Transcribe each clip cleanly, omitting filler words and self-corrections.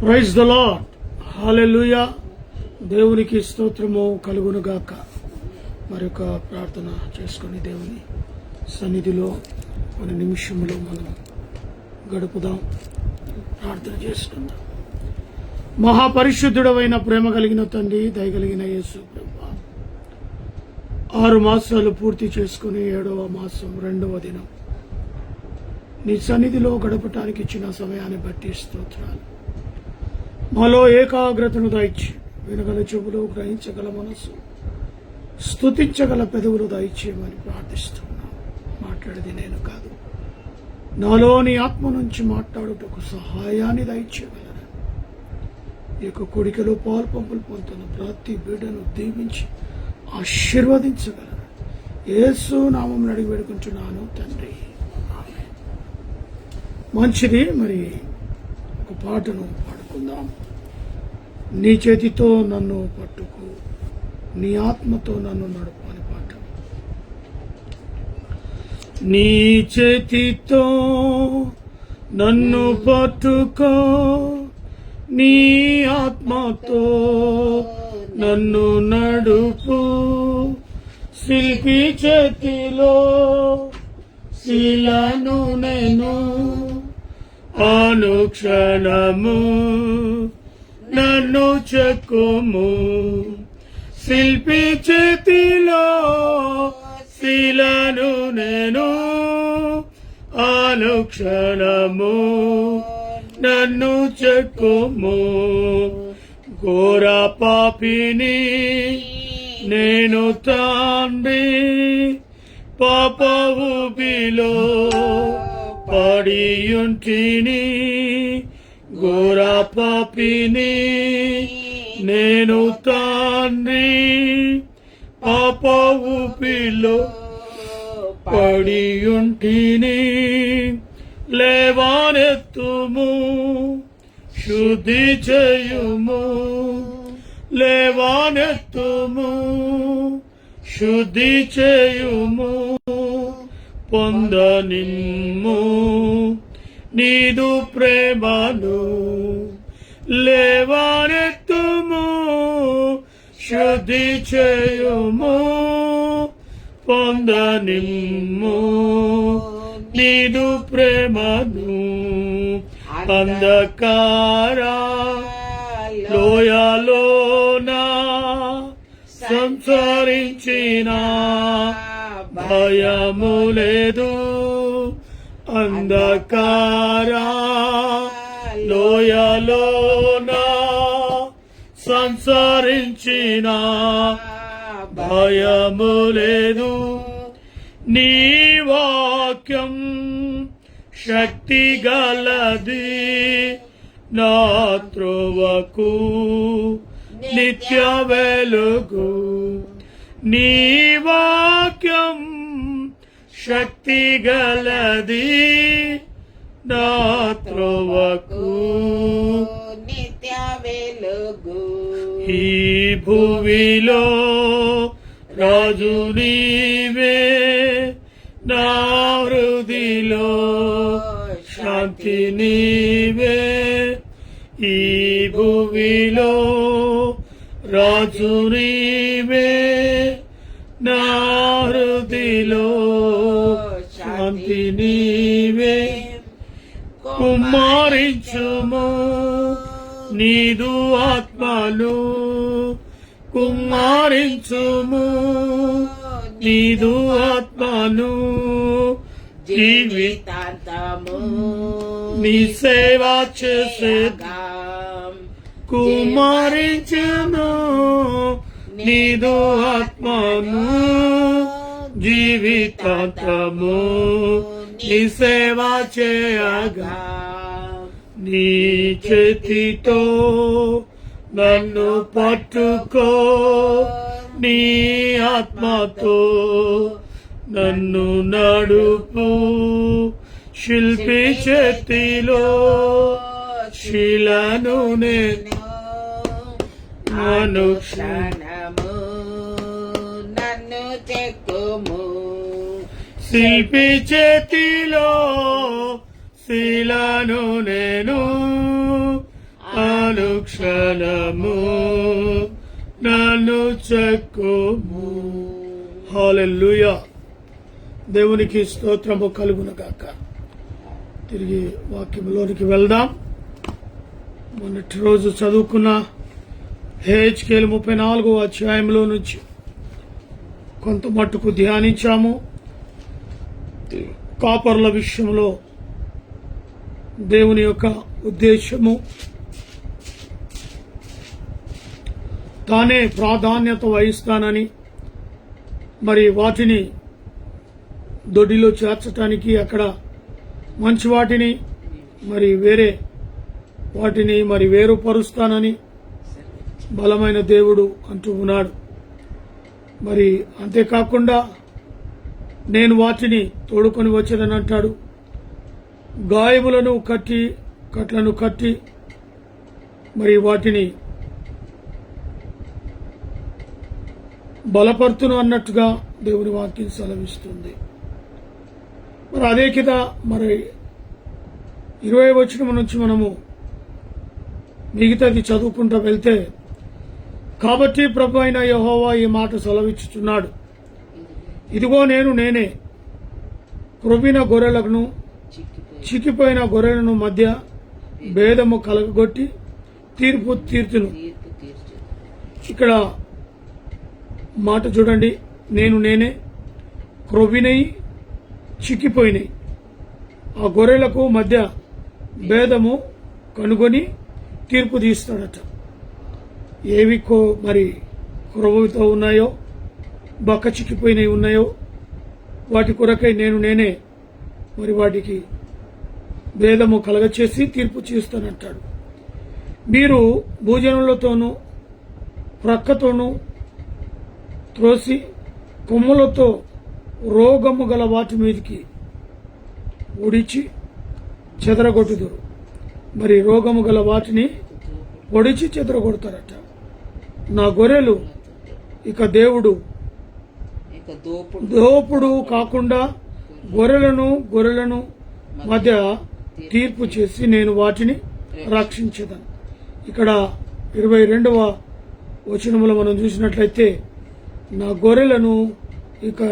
Praise the lord. హల్లెలూయా. దేవునికి స్తోత్రము కలుగునుగాక. మరొక ప్రార్థన చేసుకొని దేవుని సన్నిధిలో మన నిమిషంలో మనం గడుపుదాం. ప్రార్థన చేసుకుందాం. మహాపరిశుద్ధుడవైన ప్రేమ కలిగిన తండ్రి, దయగలిగిన యేసు ప్రభువా, 6 మాసాలు పూర్తి చేసుకుని 7వ మాసం 2వ దినం నీ సన్నిధిలో గడపటానికి ఇచ్చిన సమయాన్ని బట్టి స్తోత్రాలు. మాలో ఏకాగ్రతను దయచి, వినగల చెవులు, గ్రహించగల మనసు, స్తుతించగల పెదవులు దయచేయమని ప్రార్థిస్తున్నాను. మాట్లాడేది నేను కాదు, నాలో నీ ఆత్మ నుంచి మాట్లాడుటకు సహాయాన్ని దయచేయగలరు. ఈ యొక్క కోడికలో పాలు పంపులు పొందుతున్న ప్రతి బిడ్డను దీవించి ఆశీర్వదించగలరు. యేసు నామం అడిగి వేడుకుంటున్నాను తండ్రి, ఆమేన్. మంచిది. మరి ఒక పాటను పాడుకుందాం. నీ చేతితో నన్ను పట్టుకు, నీ ఆత్మతో నన్ను నడుపు అని పాట. నీ చేతితో నన్ను పట్టుకో, నీ ఆత్మతో నన్ను నడుపు, శిల్పి చేతిలో శిలను నేను, అనుక్షణము నన్ను చెక్కుము, శిల్పి చేతిలో శిలను నేను, అనుక్షణము నన్ను చెక్కుము. ఘోర పాపిని నేను తండ్రి, పాప ఊబిలో పడియుంటిని. ఘోర పాపిని నేను తండ్రి, పాప ఊబిలో పడియుంటిని. లేవానెత్తుము, శుద్ధి చేయుము, లేవానెత్తుము, శుద్ధి చేయుము, పొందనిమ్ము నీదు ప్రేమను. లేవానెత్తుము, శుద్ధి చేయుము, పొందనిమ్ము నీదు ప్రేమను. అంధకార లోయలోనా సంచరించిన భయము లేదు. అంధకార లోయలోనా సంచరించిన భయము లేదు. నీ వాక్యం శక్తి గలది, నా త్రోవకు నిత్య వెలుగు. నీ వాక్యం శక్తి గలది, నా త్రోవకు నిత్య వెలుగు. ఈ భూమిలో రాజు నీవే, నా హృదిలో శాంతి నీవే. ఈ భూమిలో రాజు నీవే, నా హృదిలో శాంతి నీవే. కుమ్మరించుము నీదు ఆత్మను, కుమ్మరించుము నీదు ఆత్మను. జీవితాంతము నీ సేవ చేసేదా, కుమ్మరించును నీదు ఆత్మను. జీవితాంతము నీ సేవ చేయగా, నీ చేతితో నన్ను పట్టుకో, నీ ఆత్మతో నన్ను నడుపు, శిల్పి చేతిలో శిలను నేను, అనుక్షణము నన్ను చెక్కుము, శిల్పి చేతిలో శిలను నేను, అనుక్షణము నన్ను చెక్కుము. హల్లెలూయా. దేవునికి స్తోత్రము కలుగునుగాక. తిరిగి వాక్యంలోనికి వెళ్దాం. మొన్నటి రోజు చదువుకున్న హెచ్కేలు 34వ అధ్యాయంలో నుంచి కొంత మట్టుకు ధ్యానించాము. కాపర్ల విషయంలో దేవుని యొక్క ఉద్దేశము, తానే ప్రాధాన్యత వహిస్తానని, మరి వాటిని దొడ్డిలో చేర్చటానికి అక్కడ మంచి వాటిని మరి వేరే వాటిని మరి వేరుపరుస్తానని బలమైన దేవుడు అంటూ ఉన్నాడు. మరి అంతేకాకుండా నేను వాటిని తోడుకొని వచ్చేదని అంటాడు. గాయములను కట్లను కట్టి మరి వాటిని బలపరుతును అన్నట్టుగా దేవుని వాక్యం సెలవిస్తుంది. మరి అదే కింద మరి 20వ వచనం నుంచి మనము మిగతాది చదువుకుంటూ వెళ్తే, కాబట్టి ప్రభు అయిన యెహోవా ఈ మాట సెలవిచ్చుచున్నాడు, ఇదిగో నేనే క్రొవ్విన గొర్రెలను చిక్కిపోయిన గొర్రెలను మధ్య భేదము కలగగొట్టి తీర్పు తీర్చును. ఇక్కడ మాట చూడండి, నేనే క్రొవ్వినయి చిక్కిపోయినాయి ఆ గొర్రెలకు మధ్య భేదము కనుగొని తీర్పు తీస్తాడట. ఏవి మరి క్రొవ్వుతో ఉన్నాయో, బక్క చిక్కిపోయినవి ఉన్నాయో వాటి కొరకై నేనే మరి వాటికి భేదము కలగచేసి తీర్పు చేస్తానంటాడు. మీరు భూజనులతోనూ ప్రక్కతోనూ త్రోసి కొమ్ములతో రోగము గల వాటి మీదకి ఒడిచి చెదరగొట్టుదురు. మరి రోగము గల వాటిని ఒడిచి చెదరగొడతారట. నా గొర్రెలు ఇక దోపుడు కాకుండా గొర్రెలను మధ్య తీర్పు చేసి నేను వాటిని రక్షించేదాను. ఇక్కడ 22వ వచనములో మనం చూసినట్లయితే, నా గొర్రెలను ఇక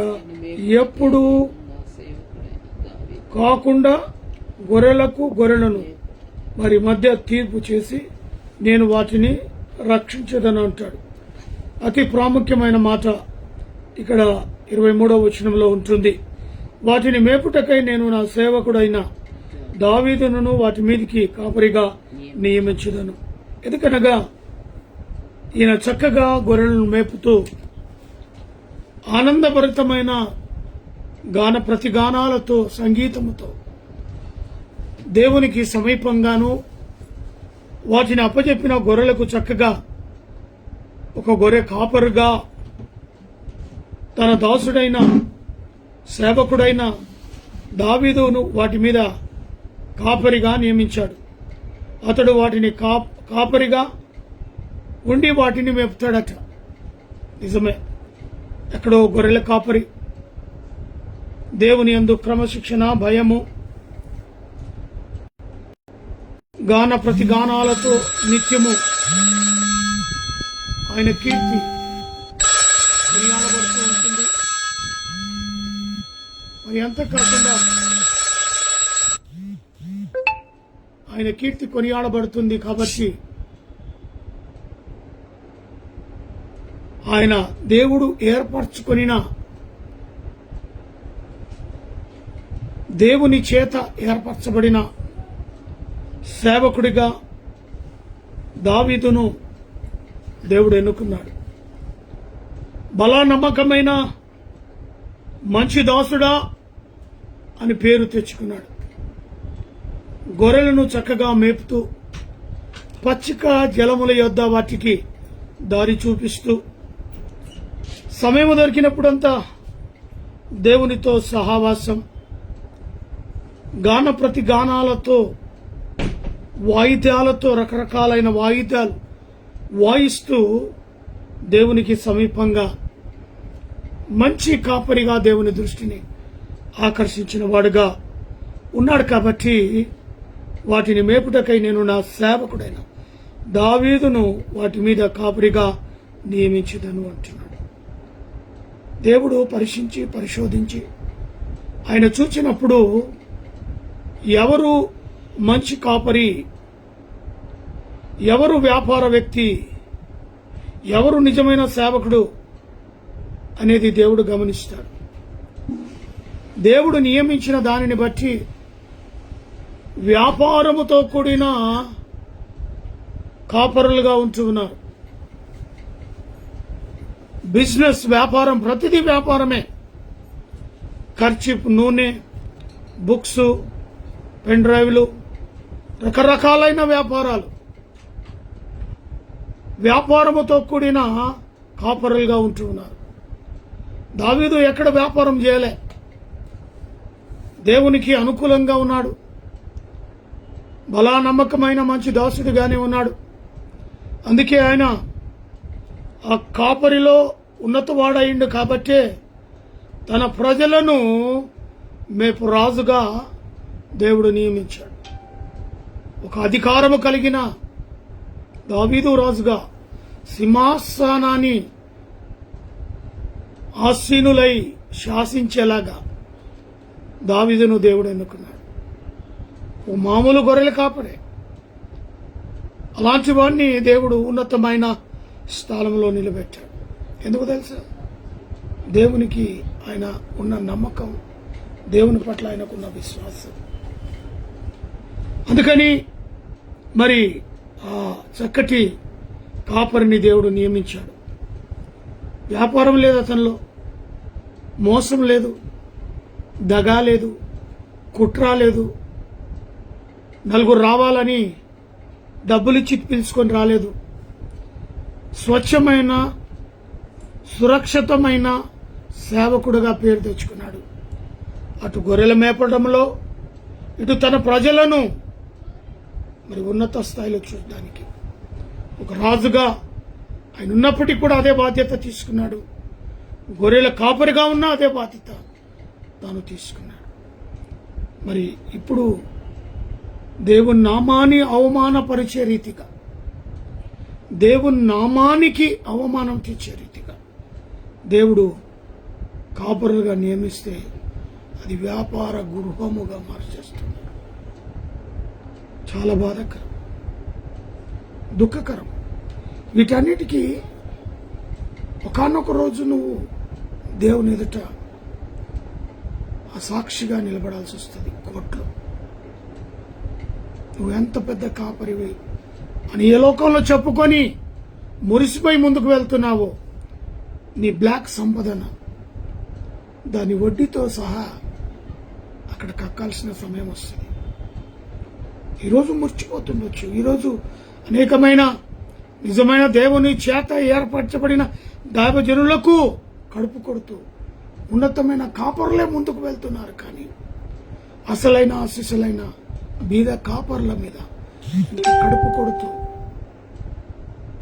ఎప్పుడు కాకుండా గొర్రెలను మరి మధ్య తీర్పు చేసి నేను వాటిని రక్షించేదని అంటాడు. అతి ప్రాముఖ్యమైన మాట ఇక్కడ 23వ వచనంలో ఉంటుంది. వాటిని మేపుటకై నేను నా సేవకుడైన దావీదును వాటి మీదికి కాపరిగా నియమించుదను. ఎందుకనగా ఈయన చక్కగా గొర్రెలను మేపుతూ ఆనందభరితమైన ప్రతిగానాలతో సంగీతముతో దేవునికి సమీపంగాను, వాటిని అప్పచెప్పిన గొర్రెలకు చక్కగా ఒక గొర్రె కాపరుగా తన దాసుడైన సేవకుడైన దావీదును వాటి మీద కాపరిగా నియమించాడు. అతడు వాటిని కాపరిగా ఉండి వాటిని మేపుతాడట. నిజమే, ఎక్కడో గొర్రెల కాపరి దేవుని యందు క్రమశిక్షణ, భయము, ప్రతిగానాలతో నిత్యము ఆయన కీర్తి కొనియాడబడుతూ ఉంటుంది. మరి అంతేకాకుండా ఆయన కీర్తి కొనియాడబడుతుంది కాబట్టి ఆయన దేవుడు ఏర్పరచుకొనిన దేవుని చేత ఏర్పరచబడిన సేవకుడిగా దావీదును దేవుడు ఎన్నుకున్నాడు. నమ్మకమైన మంచి దాసుడా అని పేరు తెచ్చుకున్నాడు. గొర్రెలను చక్కగా మేపుతూ పచ్చిక జలముల యొద్ద వాటికి దారి చూపిస్తూ సమయం దొరికినప్పుడంతా దేవునితో సహవాసం, ప్రతిగానాలతో, వాయిద్యాలతో, రకరకాలైన వాయిద్యాలు వాయిస్తూ దేవునికి సమీపంగా మంచి కాపరిగా దేవుని దృష్టిని ఆకర్షించిన వాడుగా ఉన్నాడు. కాబట్టి వాటిని మేపుటకై నేను నా సేవకుడైన దావీదును వాటి మీద కాపరిగా నియమించుదను అంటున్నాడు. దేవుడు పరిశోధించి ఆయన చూచినప్పుడు ఎవరు మంచి కాపరి, ఎవరు వ్యాపార వ్యక్తి, ఎవరు నిజమైన సేవకుడు అనేది దేవుడు గమనిస్తాడు. దేవుడు నియమించిన దానిని బట్టి వ్యాపారముతో కూడిన కాపరులుగా ఉంటున్నారు. బిజినెస్, వ్యాపారం, ప్రతిదీ వ్యాపారమే. కర్చీఫ్, నూనె, బుక్స్, పెన్ డ్రైవ్లు, రకరకాలైన వ్యాపారాలు. వ్యాపారముతో కూడిన కాపరులుగా ఉంటున్నారు. దావీదు ఎక్కడ వ్యాపారం చేయలే, దేవునికి అనుకూలంగా ఉన్నాడు. బలా నమ్మకమైన మంచి దాసుడిగానే ఉన్నాడు. అందుకే ఆయన ఆ కాపరిలో ఉన్నతవాడయిండు కాబట్టే తన ప్రజలను మేపు రాజుగా దేవుడు నియమించాడు. ఒక అధికారము కలిగిన దావీదు రాజుగా సింహాసనాన్ని ఆసీనులై శాసించేలాగా దావీదును దేవుడు ఎన్నుకున్నాడు. ఓ మామూలు గొర్రెలు కాపడే. అలాంటి వాడిని దేవుడు ఉన్నతమైన స్థానంలో నిలబెట్టాడు. ఎందుకు తెలుసా? దేవునికి ఆయన ఉన్న నమ్మకం, దేవుని పట్ల ఆయనకున్న విశ్వాసం. అందుకని మరి ఆ చక్కటి కాపరిని దేవుడు నియమించాడు. వ్యాపారం లేదు అతనిలో, మోసం లేదు, దగా లేదు, కుట్ర లేదు, నలుగురు రావాలని డబ్బులిచ్చి పిలుచుకొని రాలేదు. స్వచ్ఛమైన, సురక్షితమైన సేవకుడుగా పేరు తెచ్చుకున్నాడు. అటు గొర్రెల మేపడంలో, ఇటు తన ప్రజలను మరి ఉన్నత స్థాయిలో చూడడానికి ఒక రాజుగా ఆయన ఉన్నప్పటికీ కూడా అదే బాధ్యత తీసుకున్నాడు. గొర్రెల కాపరిగా ఉన్నా అదే బాధ్యత తాను తీసుకున్నాడు. మరి ఇప్పుడు దేవుని నామాన్ని అవమానపరిచే రీతిగా, దేవుని నామానికి అవమానం తెచ్చే రీతిగా దేవుడు కాపరులుగా నియమిస్తే అది వ్యాపార గృహముగా మార్చేస్తున్నాడు. చాలా బాధాకరం, దుఃఖకరం. వీటన్నిటికీ ఒకానొక రోజు నువ్వు దేవుని ఎదుట సాక్షిగా నిలబడాల్సి వస్తుంది కోర్టులో. నువ్వు ఎంత పెద్ద కాపరివి అని ఏ లోకంలో చెప్పుకొని మురిసిపోయి ముందుకు వెళ్తున్నావో, నీ బ్లాక్ సంపదన దాని వడ్డీతో సహా అక్కడ కక్కాల్సిన సమయం వస్తుంది. ఈరోజు మురిచిపోతుండొచ్చు. ఈరోజు అనేకమైన నిజమైన దేవుని చేత ఏర్పరచబడిన దైవజనులకు కడుపు కొడుతూ ఉన్నతమైన కాపరులే ముందుకు వెళ్తున్నారు. కానీ అసలైన అసిసలైన బీద కాపర్ల మీద ఇంకా కడుపు కొడుతూ,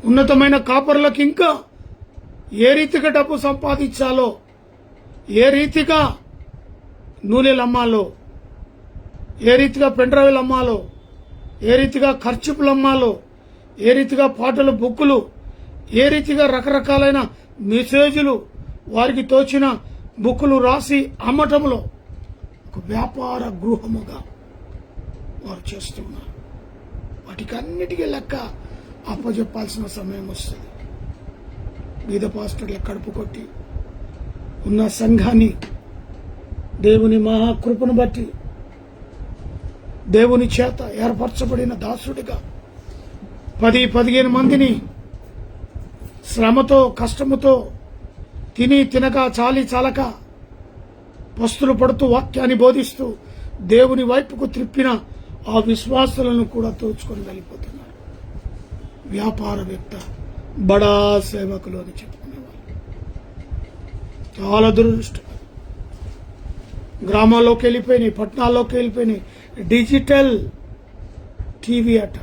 ఉన్నతమైన కాపర్లకు ఇంకా ఏ రీతిగా డబ్బు సంపాదించాలో, ఏ రీతిగా నూనెలు అమ్మాలో, ఏ రీతిగా పెండ్రైవ్లు అమ్మాలో, ఏ రీతిగా ఖర్చులు అమ్మాలో, ఏ రీతిగా పాటలు, బుక్కులు, ఏ రీతిగా రకరకాలైన మెసేజ్లు, వారికి తోచిన బుక్కులు రాసి అమ్మటంలో ఒక వ్యాపార గృహముగా వారు చేస్తున్నారు. వాటికన్నిటికీ లెక్క అప్పచెప్పాల్సిన సమయం వస్తుంది. బీద పాస్టర్ల కడుపు కొట్టి ఉన్న సంఘాన్ని దేవుని మహాకృపను బట్టి దేవుని చేత ఏర్పరచబడిన దాసుడిగా 10-15 మందిని శ్రమతో, కష్టముతో, తిని తినక, చాలి చాలక, పస్తులు పడుతూ వాక్యాన్ని బోధిస్తూ దేవుని వైపుకు త్రిప్పిన ఆ విశ్వాసులను కూడా తోచుకొని వెళ్ళిపోతున్నారు. వ్యాపారవేత్త, బడా సేవకులు అని చెప్పుకునేవాళ్ళు. చాలా దురదృష్టం. గ్రామాల్లోకి వెళ్ళిపోయినాయి, పట్టణాల్లోకి వెళ్ళిపోయినాయి. డిజిటల్ టీవీ అట,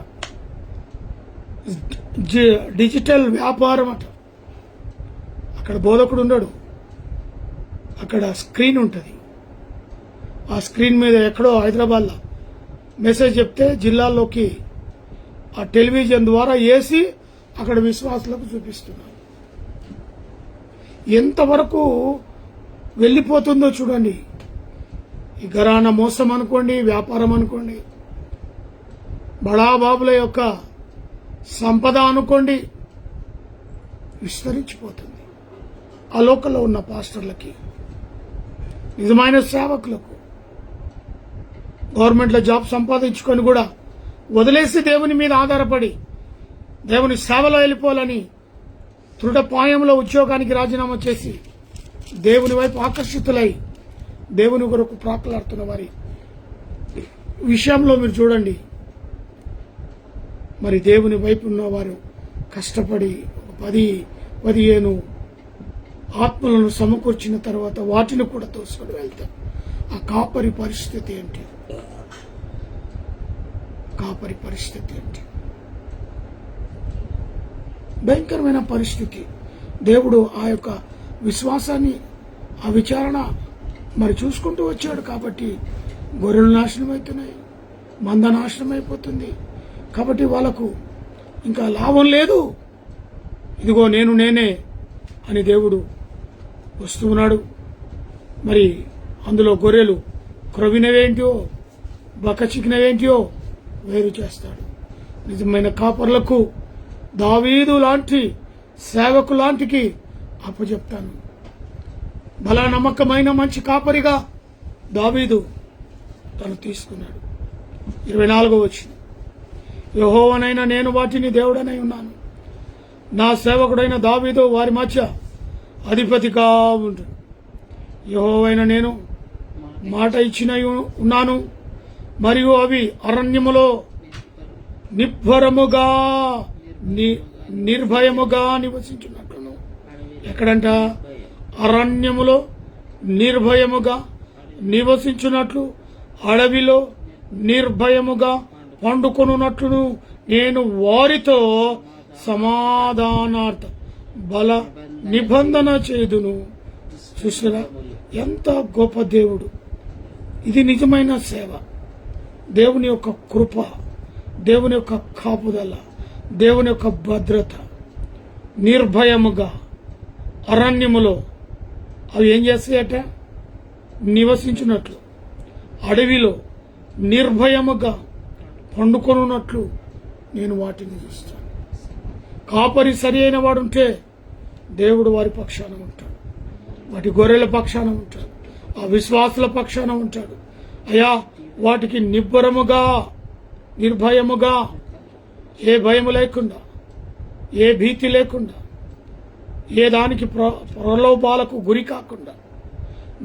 డిజిటల్ వ్యాపారం అట. అక్కడ బోధకుడు ఉండడు, అక్కడ స్క్రీన్ ఉంటుంది. ఆ స్క్రీన్ మీద ఎక్కడో హైదరాబాద్లో మెసేజ్ చెప్తే జిల్లాల్లోకి ఆ టెలివిజన్ ద్వారా వేసి అక్కడ విశ్వాసులకు చూపిస్తున్నారు. ఎంతవరకు వెళ్ళిపోతుందో చూడండి. ఈ ఘరానా మోసం అనుకోండి, వ్యాపారం అనుకోండి, బడాబాబుల యొక్క సంపద అనుకోండి, విస్తరించిపోతుంది. ఆ లోకల్లో ఉన్న పాస్టర్లకి, నిజమైన సేవకులకు, గవర్నమెంట్లో జాబ్ సంపాదించుకొని కూడా వదిలేసి దేవుని మీద ఆధారపడి దేవుని సేవలో వెళ్ళిపోవాలని దృఢపాయంలో ఉద్యోగానికి రాజీనామా చేసి దేవుని వైపు ఆకర్షితులై దేవుని కొరకు ప్రాకులాడుతున్న వారి విషయంలో మీరు చూడండి. మరి దేవుని వైపు ఉన్నవారు కష్టపడి 10-15 ఆత్మలను సమకూర్చిన తర్వాత వాటిని కూడా తోసుకొని వెళ్తారు. ఆ కాపరి పరిస్థితి ఏంటి? కాపరి పరిస్థితి ఏంటి? భయంకరమైన పరిస్థితి. దేవుడు ఆ యొక్క విశ్వాసాన్ని, ఆ విచారణ మరి చూసుకుంటూ వచ్చాడు. కాబట్టి గొర్రెలు నాశనం అవుతున్నాయి, మంద నాశనం అయిపోతుంది. కాబట్టి వాళ్ళకు ఇంకా లాభం లేదు. ఇదిగో నేనే అని దేవుడు వస్తున్నాడు. మరి అందులో గొర్రెలు క్రొవినవేంటియో బకచికినవేంటియో వేరు చేస్తాడు. నిజమైన కాపర్లకు దావీదు లాంటి సేవకు లాంటికి అప్పచెప్తాను. బలా నమ్మకమైన మంచి కాపరిగా దావీదు తను తీసుకున్నాడు. 24వ వచనం, యెహోవానైన నేను వాటిని దేవుడనై ఉన్నాను, నా సేవకుడైన దావీదు వారి మధ్య అధిపతిగా ఉంటుంది. యెహోవైన నేను మాట ఇచ్చిన ఉన్నాను, మరియు అవి అరణ్యములో నిబ్బరముగా నిర్భయముగా నివసించున్నట్లును. ఎక్కడంట? అరణ్యములో నిర్భయముగా నివసించున్నట్లు, అడవిలో నిర్భయముగా పండుకొనున్నట్లును నేను వారితో సమాధానార్థ బల నిబంధన చేదును. చూసారా ఎంత గొప్ప దేవుడు! ఇది నిజమైన సేవ. దేవుని యొక్క కృప, దేవుని యొక్క కాపుదల, దేవుని యొక్క భద్రత. నిర్భయముగా అరణ్యములో అవి ఏం చేస్తాయట? నివసించినట్లు, అడవిలో నిర్భయముగా పండుకొనున్నట్లు నేను వాటిని చూస్తాను. కాపరి సరి అయిన వాడుంటే దేవుడు వారి పక్షాన ఉంటాడు, వాటి గొర్రెల పక్షాన ఉంటాడు, ఆ విశ్వాసుల పక్షాన ఉంటాడు. అయా వాటికి నిబ్బరముగా నిర్భయముగా, ఏ భయము లేకుండా, ఏ భీతి లేకుండా, ఏ దానికి ప్రలోభాలకు గురి కాకుండా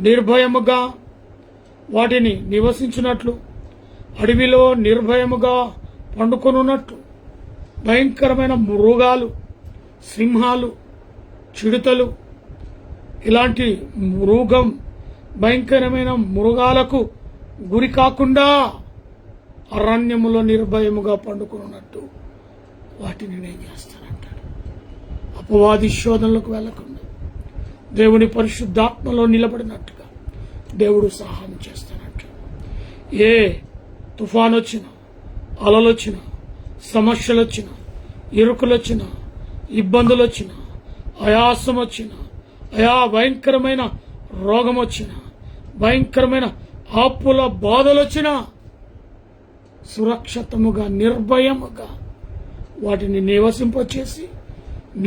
నిర్భయముగా వాటిని నివసించినట్లు, అడవిలో నిర్భయముగా పండుకొనున్నట్లు, భయంకరమైన మృగాలు, సింహాలు, చిడుతలు, ఇలాంటి భయంకరమైన మృగాలకు గురి కాకుండా అరణ్యములో నిర్భయముగా పండుకున్నట్టు వాటిని నేను చేస్తానంటాడు. అపవాది శోధనలకు వెళ్లకుండా దేవుని పరిశుద్ధాత్మలో నిలబడినట్టుగా దేవుడు సహాయం చేస్తానంటాడు. ఏ తుఫాన్ వచ్చినా, అలలు వచ్చినా, సమస్యలు వచ్చినా, ఇరుకులు వచ్చినా, ఇబ్బందులు వచ్చినా, ఆయాసం వచ్చినా, భయంకరమైన రోగం వచ్చినా, భయంకరమైన ఆపుల బాధలు వచ్చినా సురక్షితముగా నిర్భయముగా వాటిని నివసింపచేసి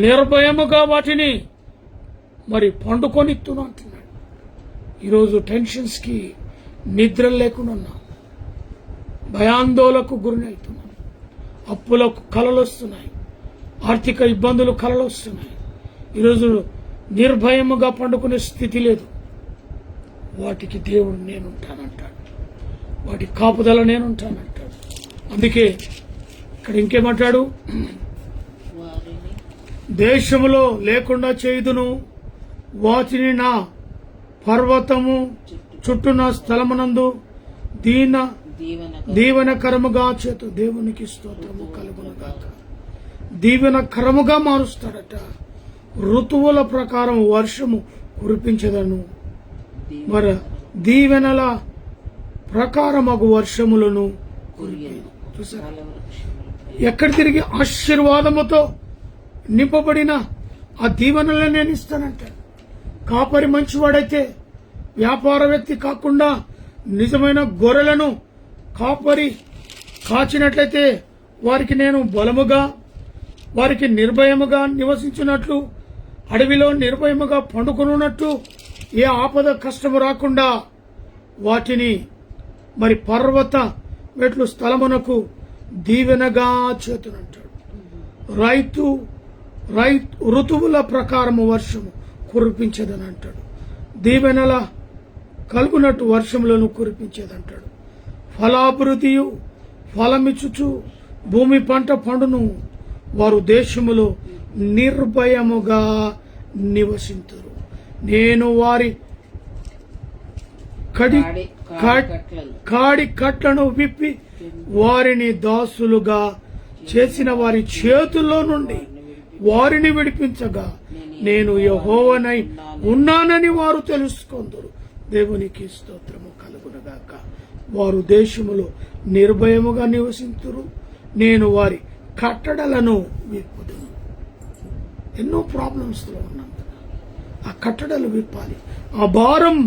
నిర్భయముగా వాటిని మరి పండుకొనిత్తును అంటున్నాడు. ఈరోజు టెన్షన్స్ కి నిద్ర లేకుండా ఉన్నాం, భయాందోళనకు గురవుతున్నాం, అప్పులకు కలలు వస్తున్నాయి, ఆర్థిక ఇబ్బందులు కలలు వస్తున్నాయి. ఈరోజు నిర్భయముగా పండుకునే స్థితి లేదు. వాటికి దేవుడు నేనుంటానంటాడు, వాటి కాపుదల నేనుంటానంటాడు. అందుకే ఇక్కడ ఇంకేమంటాడు? దేశములో లేకుండా చేయుదును, వాటిని నా పర్వతము చుట్టూ స్థలమునందు దీవెనకరముగా చేతు. దేవునికి స్తోత్రము కలుగునుగాక. దీవెనకరముగా మారుస్తాడట. ఋతువుల ప్రకారం వర్షము కురిపించదను, మరి దీవెనల ప్రకారమగు వర్షములను కురిపి. చూసారా ఎక్కడ తిరిగి ఆశీర్వాదముతో నింపబడిన ఆ దీవెనలే నేను ఇస్తానంటాడు. కాపరి మంచివాడైతే, వ్యాపారవేత్త కాకుండా నిజమైన గొర్రెలను కాపరి కాచినట్లయితే వారికి నేను బలముగా, వారికి నిర్భయముగా నివసించినట్లు, అడవిలో నిర్భయముగా పండుకొనున్నట్లు, ఏ ఆపద కష్టము రాకుండా వాటిని మరి పర్వత మెట్లు స్థలమునకు దీవెనగా చేతునంటాడు. ఋతువుల ప్రకారము వర్షము కురిపించదని అంటాడు. దీవెనల కలుగునట్టు వర్షములను కురిపించేదంటాడు. ఫలాభివృద్ధియు ఫలమిచ్చుచు భూమి పంట పండును, వారు దేశములో నిర్భయముగా నివసింతురు. నేను వారి కాడి కట్లను విప్పి వారిని దాసులుగా చేసిన వారి చేతుల్లో నుండి వారిని విడిపించగా నేను యెహోవానై ఉన్నానని వారు తెలుసుకొందురు. దేవునికి స్తోత్రము కలుగునగాక. వారు దేశములో నిర్భయముగా నివసింతురు. నేను వారి కట్టడలను విప్పుదును. ఎన్నో ప్రాబ్లమ్స్ లో ఉన్నాం కదా, ఆ కట్టడలు విప్పాలి. ఆ భారం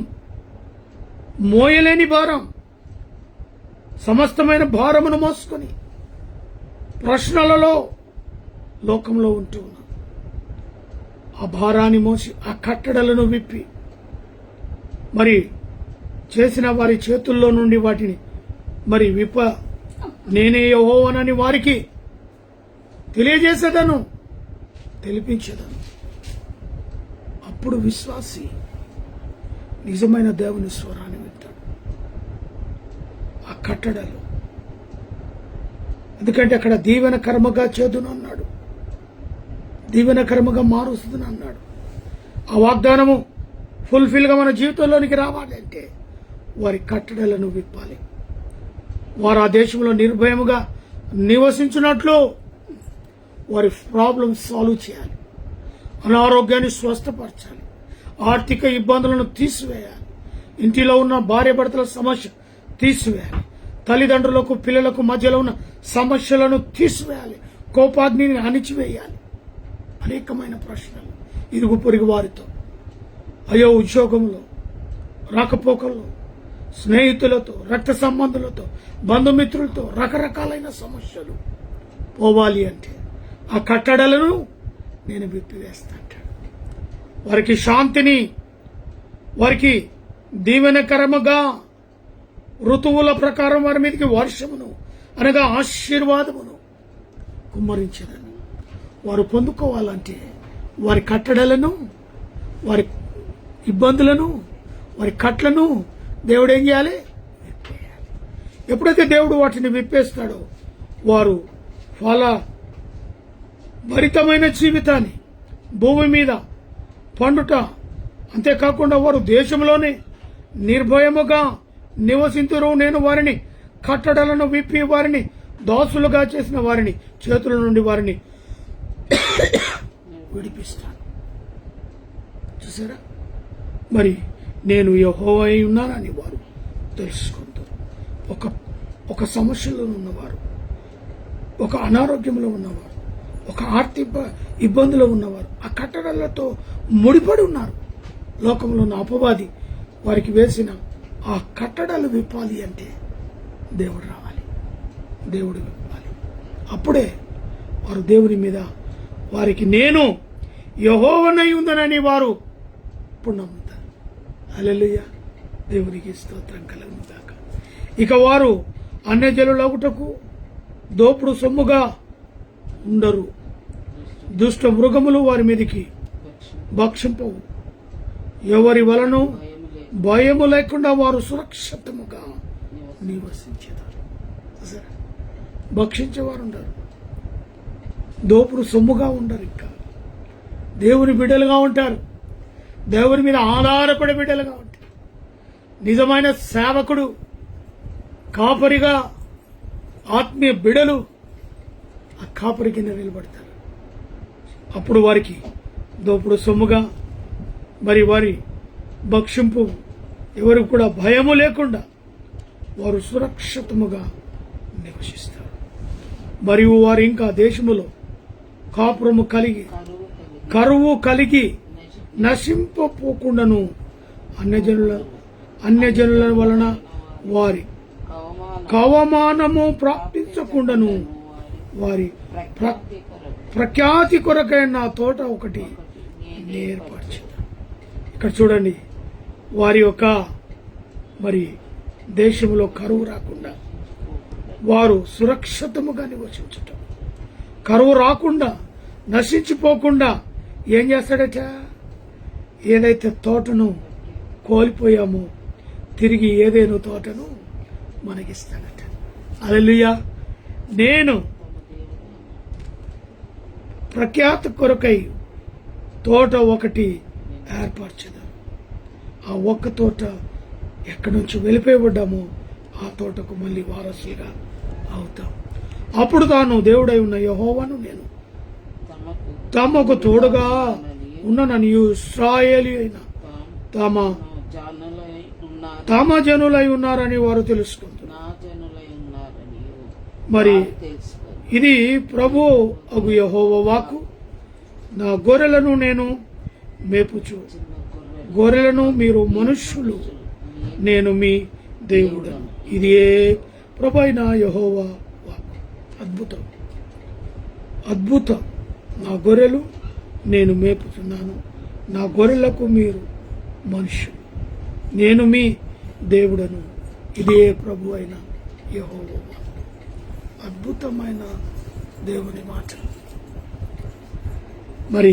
మోయలేని భారం, సమస్తమైన భారమును మోసుకొని ప్రశ్నలలో లోకంలో ఉంటూ ఉన్నాం. ఆ భారాన్ని మోసి ఆ కట్టడలను విప్పి మరి చేసిన వారి చేతుల్లో నుండి వాటిని మరి నేనే యెహోవానని వారికి తెలియజేసేదను, తెలిపించేదను. అప్పుడు విశ్వాసి నిజమైన దేవుని స్వరాన్ని వింటాడు. ఆ కట్టడలు, ఎందుకంటే అక్కడ దీవెన కర్మగా చేదును అన్నాడు, దీవెన కర్మగా మారుస్తుంది అన్నాడు. ఆ వాగ్దానము ఫుల్ఫిల్ గా మన జీవితంలోనికి రావాలి అంటే వారి కట్టడలను విప్పాలి. వారు ఆ దేశంలో నిర్భయముగా నివసించినట్లు వారి ప్రాబ్లమ్స్ సాల్వ్ చేయాలి. అనారోగ్యాన్ని స్వస్థపరచాలి. ఆర్థిక ఇబ్బందులను తీసివేయాలి. ఇంటిలో ఉన్న భార్యాభర్తల సమస్య తీసివేయాలి. తల్లిదండ్రులకు పిల్లలకు మధ్యలో ఉన్న సమస్యలను తీసివేయాలి. కోపాగ్నిని అణిచివేయాలి. అనేకమైన ప్రశ్నలు ఇరుగు పొరుగు వారితో, అయ్యో ఉద్యోగంలో, రాకపోకల్లో, స్నేహితులతో, రక్త సంబంధులతో, బంధుమిత్రులతో రకరకాలైన సమస్యలు పోవాలి అంటే ఆ కట్టడలను నేను విప్పివేస్తాను. వారికి శాంతిని, వారికి దీవెనకరముగా ఋతువుల ప్రకారం వారి మీదకి వర్షమును అనగా ఆశీర్వాదమును కుమ్మరించేదని వారు పొందుకోవాలంటే వారి కట్టడలను, వారి ఇబ్బందులను, వారి కట్లను దేవుడు ఏం చేయాలి? విప్పేయాలి. ఎప్పుడైతే దేవుడు వాటిని విప్పేస్తాడో వారు ఫల భరితమైన జీవితాన్ని భూమి మీద పండుట, అంతేకాకుండా వారు దేశంలోనే నిర్భయముగా నివసింతురు. నేను వారిని కట్టడలను విప్పి వారిని దాసులుగా చేసిన వారిని చేతుల నుండి వారిని విడిపిస్తాను. చూసారా, మరి నేను యెహోవా అయి ఉన్నానని వారు తెలుసుకుంటారు. ఒక సమస్యలో ఉన్నవారు, ఒక అనారోగ్యంలో ఉన్నవారు, ఒక ఆర్థిక ఇబ్బందులో ఉన్నవారు ఆ కట్టడలతో ముడిపడి ఉన్నారు. లోకంలో ఉన్న అపవాది వారికి వేసిన ఆ కట్టడలు విప్పాలి అంటే దేవుడు రావాలి, దేవుడు విప్పాలి. అప్పుడే వారు దేవుని మీద వారికి నేను యెహోవానై ఉందనని వారు ఇప్పుడు నమ్ముతారు. హల్లెలూయా, దేవునికి స్తోత్రం కలుగును గాక. ఇక వారు అన్యజనులగుటకు దోపుడు సొమ్ముగా ఉండరు. దుష్ట మృగములు వారి మీదకి భక్షింపవు. ఎవరి వలన భయము లేకుండా వారు సురక్షితముగా నివసించేదారు. భక్షించేవారు ఉండరు, దోపుడు సొమ్ముగా ఉండరు. ఇంకా దేవుని బిడ్డలుగా ఉంటారు. దేవుని మీద ఆధారపడే బిడ్డలుగా ఉంటారు. నిజమైన సేవకుడు, కాపరిగా ఆత్మీయ బిడలు ఆ కాపరి కింద నిలబడతారు. అప్పుడు వారికి దోపుడు సొమ్ముగా, మరి వారి భక్షింపు ఎవరికి కూడా భయము లేకుండా వారు సురక్షితముగా నివసిస్తారు. మరియు వారు ఇంకా దేశములో కాపురము కలిగి కరువు కలిగి నశింపపోకుండాను అన్యజనుల వలన వారి కవమానము ప్రాప్తించకుండాను వారి ప్రఖ్యాతి కొరకై నా తోట ఒకటి ఏర్పరచు. ఇక్కడ చూడండి, వారి యొక్క మరి దేశంలో కరువు రాకుండా వారు సురక్షితముగా నివసించటం, కరువు రాకుండా నశించిపోకుండా ఏం చేస్తాడట? ఏదైతే తోటను కోల్పోయామో తిరిగి ఏదేనో తోటను మనకిస్తాడట. హల్లెలూయా. నేను ప్రఖ్యాతి కొరకై తోట ఒకటి ఏర్పరచదు. ఆ ఒక్క తోట ఎక్కడి నుంచి వెళ్ళిపోయబడ్డామో ఆ తోటకు మళ్ళీ వారసులుగా అవుతాం. అప్పుడు తాను దేవుడై ఉన్న యెహోవాను నేను తమకు తోడుగా ఉన్ననని ఇశ్రాయేలు అయిన తమ జనులై ఉన్నారని వారు తెలుసుకుంటున్నారు. మరి ఇది ప్రభు అగు యెహోవా వాక్కు. నా గొర్రెలను నేను మేపుచు, గొర్రెలను మీరు మనుష్యులు, నేను మీ దేవుడను. ఇది ప్రభు అయిన యెహోవా వాక్కు. అద్భుతం, అద్భుతం. నా గొర్రెలు నేను మేపుతున్నాను, నా గొర్రెలకు మీరు మనుషులు, నేను మీ దేవుడను. ఇదే ప్రభు అయిన యెహోవా. అద్భుతమైన దేవుని మాట. మరి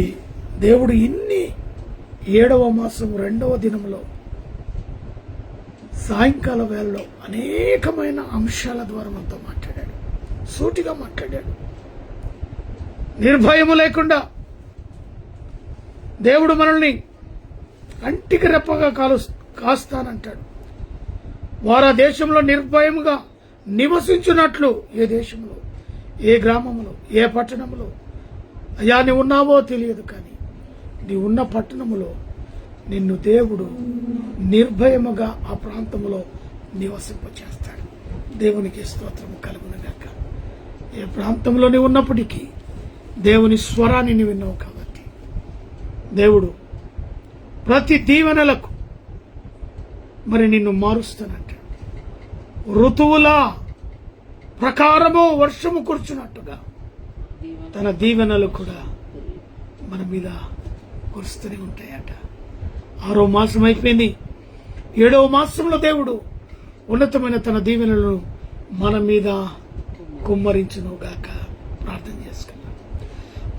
దేవుడు ఇన్ని 7వ మాసం 2వ దినంలో సాయంకాల వేళలో అనేకమైన అంశాల ద్వారా మనతో మాట్లాడాడు, సూటిగా మాట్లాడాడు. నిర్భయము లేకుండా దేవుడు మనల్ని కంటికి రెప్పగా కాస్తానంటాడు. వారు ఆ దేశంలో నిర్భయముగా నివసించున్నట్లు, ఏ దేశంలో, ఏ గ్రామంలో, ఏ పట్టణంలో అయ్యా నీ ఉన్నావో తెలియదు, కానీ నీ ఉన్న పట్టణములో నిన్ను దేవుడు నిర్భయముగా ఆ ప్రాంతంలో నివసింపచేస్తాడు. దేవునికి స్తోత్రము కలుగునుగాక. ఏ ప్రాంతంలో నీవు ఉన్నప్పటికీ దేవుని స్వరాన్ని నీవు విన్నావు కాబట్టి దేవుడు ప్రతి దీవెనలకు మరి నిన్ను మారుస్తానంటాడు. ఋతువుల ప్రకారము వర్షము కురుచున్నట్టుగా తన దీవెనలు కూడా మన మీద కురుస్తూనే ఉంటాయట. 6వ మాసం అయిపోయింది. 7వ మాసంలో దేవుడు ఉన్నతమైన తన దీవెనలను మన మీద కుమ్మరించునుగాక. ప్రార్థన చేసుకున్నాం.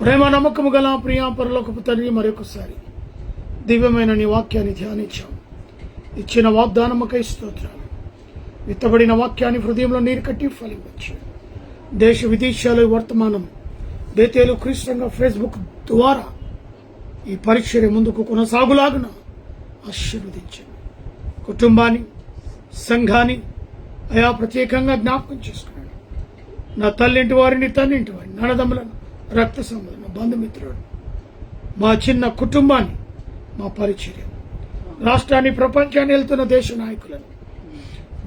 ప్రేమ నమ్మకము గల ప్రియా పరలోకపు తండ్రి, మరొకసారి దివ్యమైన నీ వాక్యాన్ని ధ్యానించాం. ఇచ్చిన వాగ్దానముకై స్తోత్రాలు. విత్తబడిన వాక్యాన్ని హృదయంలో నీరు కట్టి ఫలించు. దేశ విదేశాలు వర్తమానం బేతేలు క్రీస్తుగా ఫేస్బుక్ ద్వారా ఈ పరిచర్య ముందుకు కొనసాగులాగున ఆశీర్వదించండి. కుటుంబాన్ని, సంఘాన్ని అయా ప్రత్యేకంగా జ్ఞాపకం చేసుకున్నాడు. నా తల్లింటి వారిని, తండ్రింటి వారిని, నన్నదమ్ములను, రక్త సంబంధులను, బంధుమిత్రులను, మా చిన్న కుటుంబాన్ని, మా పరిచర్య, రాష్ట్రాన్ని, ప్రపంచాన్ని వెళ్తున్న దేశ నాయకులను,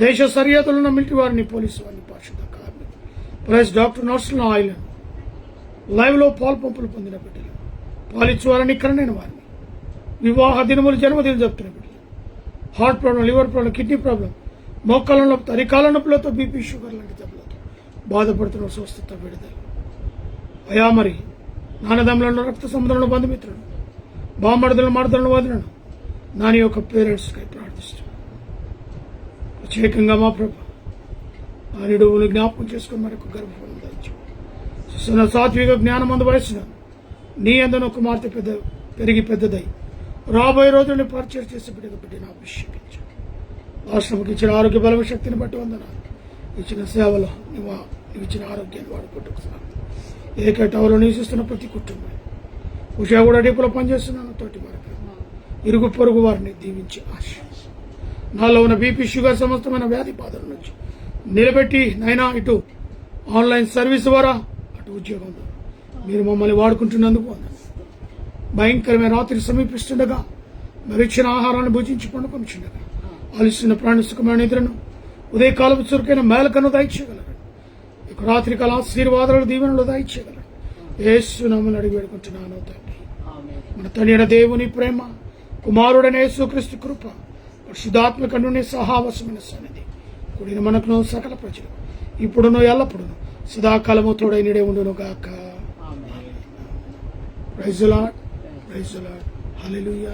దేశ సరిహద్దులున్న మిలిటరీ వారిని, పోలీసు వారిని, పరిశుద్ధ కార్మికులు, ప్రైస్ డాక్టర్, నర్సులను, ఆయిలను, లైవ్ లో పాలు పంపులు పొందిన బిడ్డలు, పాలిచ్చు వారిని, కరణైన వారిని, వివాహ దినములు, జన్మదినం జరుపుతున్న బిడ్డలు, heart problem, liver problem, kidney problem, మోకాళ్ళ నొప్పి, అరికాల నొప్పులతో, బీపీ, షుగర్ లాంటి జబ్బులతో బాధపడుతున్న స్వస్థత, విడుదల అయా. మరి నాన్నదమ్ములను, రక్త సంబంధులను, బంధుమిత్రులను, బామర్దులను, మర్దలను, వదిలను, నాని యొక్క పేరెంట్స్కై ప్రార్థిస్తున్నాను. ప్రత్యేకంగా మా ప్రభు ఆ నిడువులు జ్ఞాపకం చేసుకుని మరొక గర్భఫలం ధరించు. సాత్విక జ్ఞానమందు వయసున నీ అందను కుమార్తె పెరిగి పెద్దదై రాబోయే రోజుల్ని పరిచయం చేసి బిడ్డను అభిషేకించు. రాష్ట్రంకి ఇచ్చిన ఆరోగ్య బలవ శక్తిని బట్టి వందనాలు. ఇచ్చిన సేవలో నువ్వు ఇచ్చిన ఆరోగ్యాన్ని వాడుకుంటున్నాను. ఏకటవలో నివసిస్తున్న ప్రతి కుటుంబం, ఉషాగూడ డీపులో పనిచేస్తున్నాను, తోటి మరొక ఇరుగు పొరుగు వారిని దీవించి ఆశీర్వదించు. నాలో ఉన్న బీపీ, షుగర్, సమస్తమైన వ్యాధి బాధల నుంచి నిలబెట్టి నైనా ఇటు ఆన్లైన్ సర్వీస్ ద్వారా అటు ఉద్యోగం మీరు మమ్మల్ని వాడుకుంటున్నందుకు వందనాలు. భయంకరమైన రాత్రి సమీపిస్తుండగా మరి ఇచ్చిన ఆహారాన్ని భుజించి పండుకొనిచుండగా ఆలస్యమైన ప్రాణ సుఖమైన నిద్రను, ఉదయకాలపు చురుకైన మేలకను దయచేయగలరు. రాత్రికాల ఆశీర్వాదాలు దీవెనలు దయచేయగలరు. యేసు నామమున అడిగి వేడుకుంటున్నాను తండ్రి. మన తండ్రి అయిన దేవుని ప్రేమ, కుమారుడైన యేసుక్రీస్తు కృప, పరిశుద్ధాత్మ కన్నుని సహావాసమైన సన్నిధి కూడిన మనకును సకల ప్రజలు ఇప్పుడును ఎల్లప్పుడును సదాకాలము తోడై నీడే ఉండును గాక. Praise the lord, praise the lord, hallelujah.